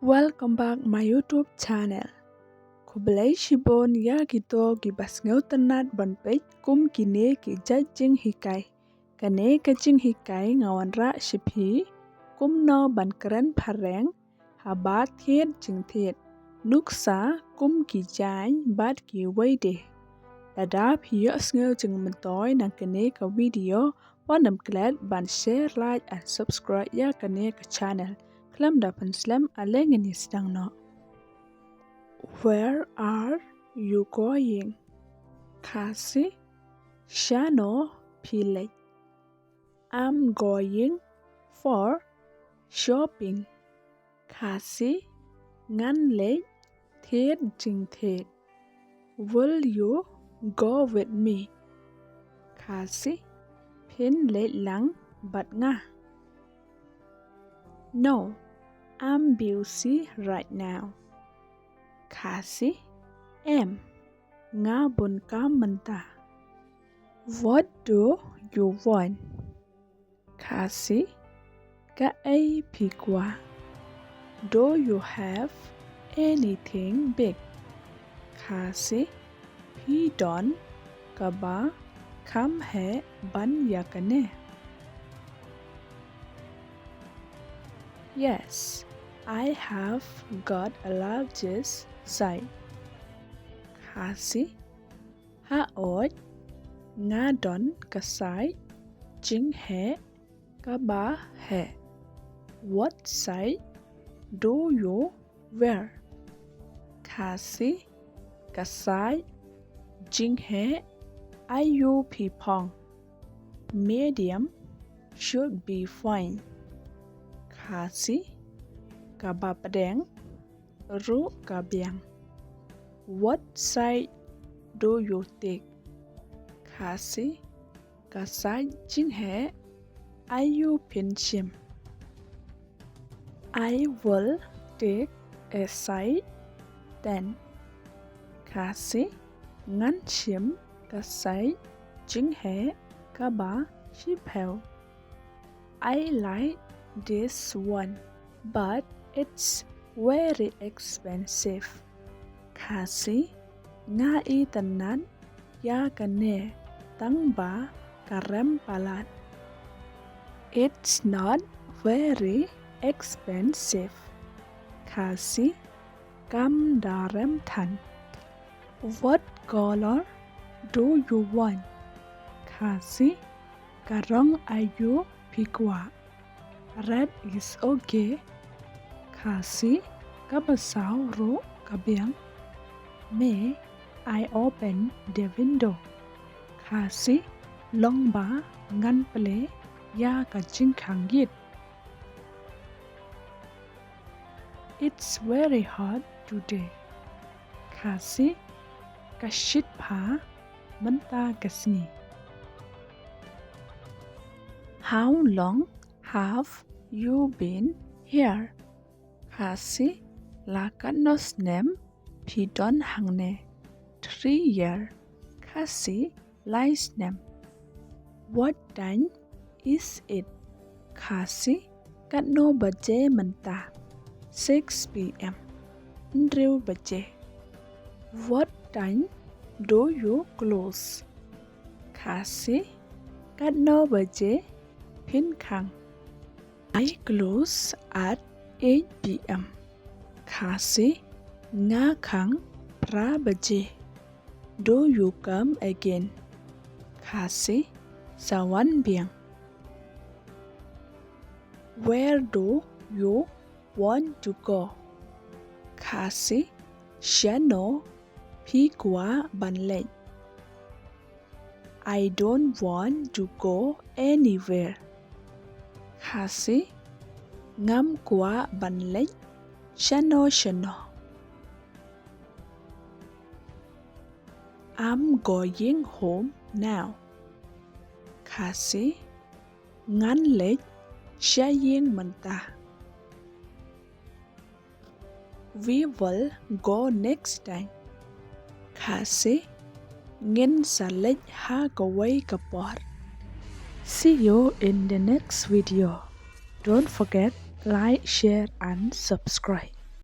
Welcome back my YouTube channel. Kublai shibon ya kito gibas ngau tenat ban page kum kine ki jajing hikai. Kane kajing hikai ngawan ra shiphi kum no ban keren pareng habat thiet jing thiet. Nuksa kum ki jany bat ki waide. Ladap hiyo ngau jing mentoy nang kane ka video wanam glad ban share, like and subscribe ya kane ka channel. Klam dapan slam alengin isdang no. Where are you going? Kasi Shano Pile. I'm going for shopping. Kasi Ngan Le Thiet Jing Thiet. Will you go with me? Kasi Pin Le Lang Bat Nga. No, I'm busy right now. Kasi em nga bun ka manta. What do you want? Kasi ka ay pikwa. Do you have anything big? Kasi pidon ka ba kam hai ban yakane. Yes, I have got a largest size. Kasi haot nga don ka size jing he ka ba he. What size do you wear? Kasi ka size jing he ayu pipong. Medium should be fine. Kasi kabapadeng ru kabyang. What side do you take? Kasi kasai jing he ayu pinchim. I will take a side then. Kasi ngan chim kasai jing he kaba shipel. I like this one, but it's very expensive. Kasi nga itanan ya kane tang ba karem palat. It's not very expensive. Kasi kam darem tan. What color do you want? Kasi karong ayu pikwa. Red is okay. Kasi kabasaw ro kabyang. May I open the window? Kasi long ba ngan ple ya kajing kangit. It's very hot today. Kasi kashit pa menta kasni. How long have you been here? Kasi lakan nos nem pidon hangne. 3 year. Kasi lies nem. What time is it? Kasi katno baje menta. 6 p.m. Ndriu baje. What time do you close? Kasi katno baje pin kang. I close at 8 p.m. Kasi nga kang pra baje. Do you come again? Kasi sawan biang. Where do you want to go? Kasi shano pikwa banlay. I don't want to go anywhere. Kasi ngam kwa banlay shano shano. I'm going home now. Kasi ngan lech shaying manta. We will go next time. Kasi ngin sa lech ha kaway kapor. See you in the next video. Don't forget like, share and subscribe.